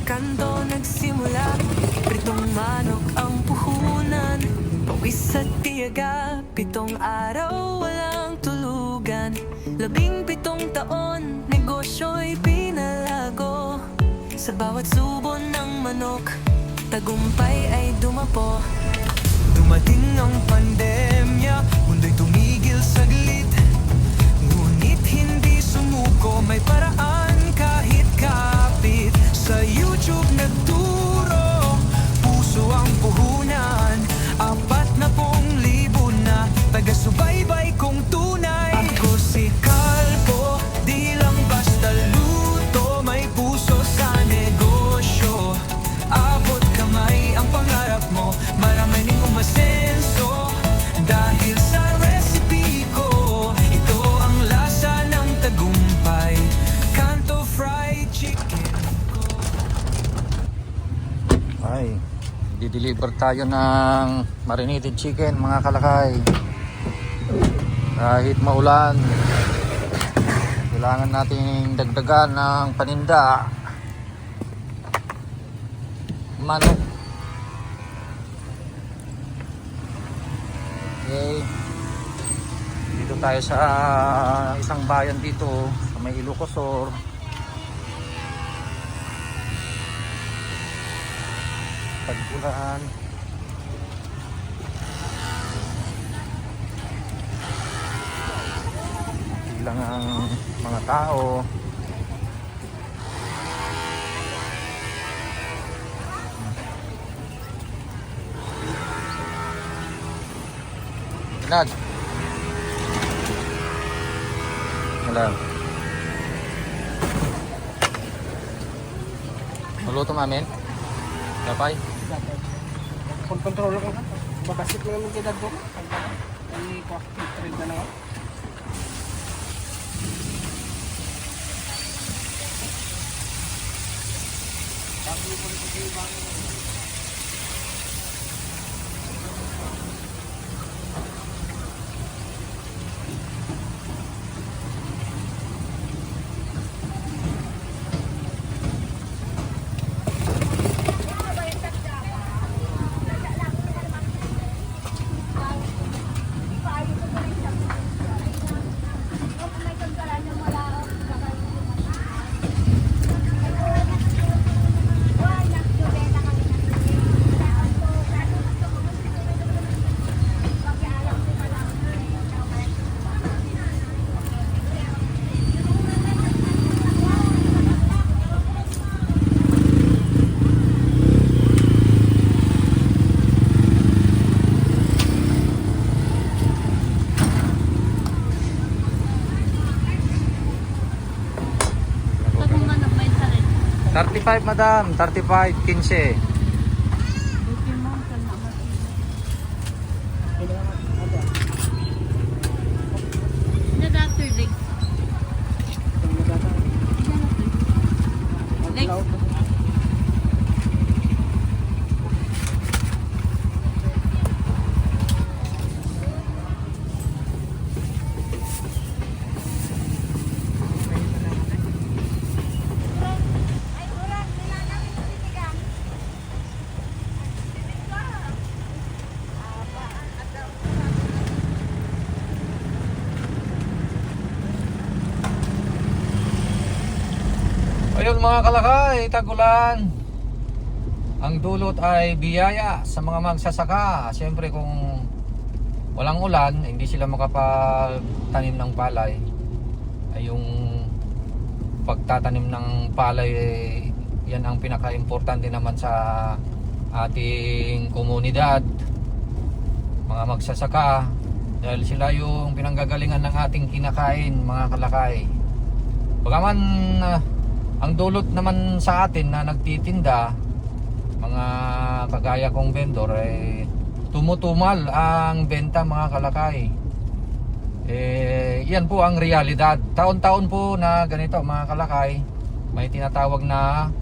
kanto nagsimula, pritong manok ang puhunan, pawis at tiyaga, 7 araw walang tulugan, 17 taon, negosyo'y pinalago. Sa bawat subo ng manok, tagumpay ay dumapo. Dumating ang pandemya, mundo'y tumigil saglit, ngunit hindi sumuko, may paraan kahit kapit. Sa YouTube nagturo, puso ang puhunan, 40,000 na taga-subaybay kong tunay. Ako si Calvo, di lang basta luto, may puso sa negosyo. Abot kamay ang pangarap mo, maramaning umasenso. Dahil sa recipe ko, ito ang lasa ng tagumpay, Kanto Fried Chicken. Ay, di-deliver tayo ng marinated chicken mga kalakay. Kahit maulan, kailangan nating dagdagan ng paninda. Manok. Okay. Dito tayo sa isang bayan dito sa may Ilocosur. Pag-ulan. Ilang ang mga tao. Nag. Wala. Maluto mamin? Kapay? Kontrol ko na. Babasit lang yung edad ko. Ay, trade na lang ako. $35 madam, 35, 15. Ayun mga kalakay, tag-ulan. Ang dulot ay biyaya sa mga magsasaka. Siyempre kung walang ulan, hindi sila makapagtanim ng palay. Ay yung pagtatanim ng palay, yan ang pinaka-importante naman sa ating komunidad. Mga magsasaka, dahil sila yung pinanggagalingan ng ating kinakain mga kalakay. Bagaman ang dulot naman sa atin na nagtitinda, mga kagaya kong vendor, ay tumutumal ang benta mga kalakay. Yan po ang realidad. Taon-taon po na ganito mga kalakay, may tinatawag na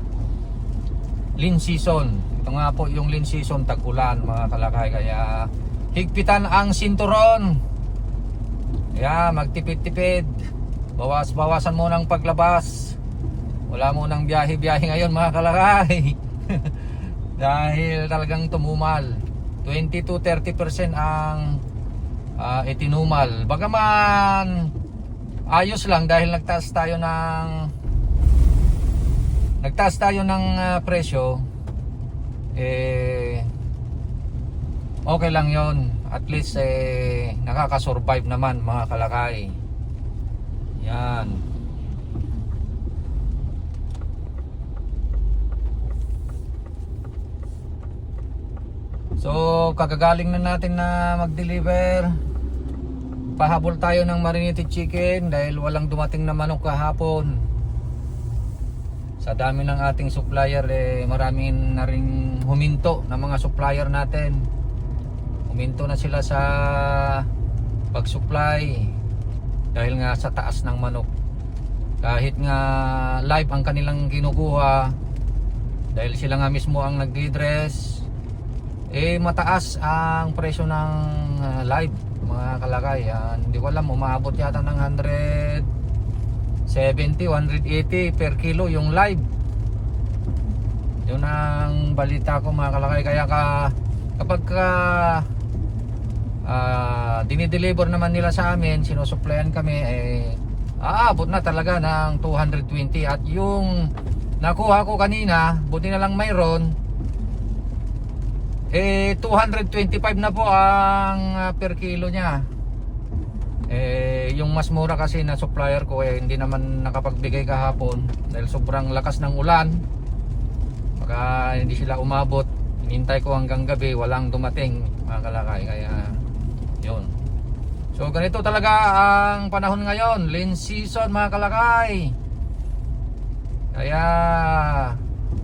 lean season. Ito nga po yung lean season, tag-ulan mga kalakay. Kaya higpitan ang sinturon. Kaya magtipid-tipid. Bawasan mo ng paglabas. Wala mo nang biyahe-biyahe ngayon mga kalakay. Dahil talagang tumumal. 20 to 30% ang itinumal. Bagaman ayos lang dahil nagtaas tayo ng presyo, okay lang yon. At least nakaka-survive naman mga kalakay. Yan. So kagagaling na natin na mag-deliver. Pahabol tayo ng marinated chicken dahil walang dumating na manok kahapon. Sa dami ng ating supplier, maraming na rin huminto ng mga supplier natin. Huminto na sila sa pag-supply dahil nga sa taas ng manok. Kahit nga live ang kanilang kinukuha, dahil sila nga mismo ang nagdi-dress, mataas ang presyo ng live mga kalakay. Hindi ko alam, umaabot yata ng 170, 180 per kilo yung live. Yun ang balita ko mga kalakay. Kaya kapag dinideliver naman nila sa amin, sinusuplayan kami, aabot na talaga ng 220. At yung nakuha ko kanina, buti na lang mayroon, 225 na po ang per kilo niya. Yung mas mura kasi na supplier ko, hindi naman nakapagbigay kahapon dahil sobrang lakas ng ulan. Baka hindi sila umabot. Hinintay ko hanggang gabi, walang dumating mga kalakay. Kaya yun. So ganito talaga ang panahon ngayon, lean season mga kalakay. Kaya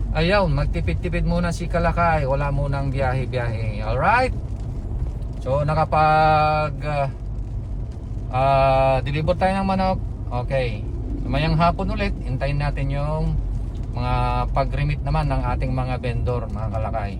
ayaw, magtipid-tipid muna si kalakay. Wala munang biyahe-biyahe. Alright? So nakapag deliver tayo ng manok. Okay. Mayang hapon ulit, hintayin natin yung mga pag-remit naman ng ating mga vendor mga kalakay.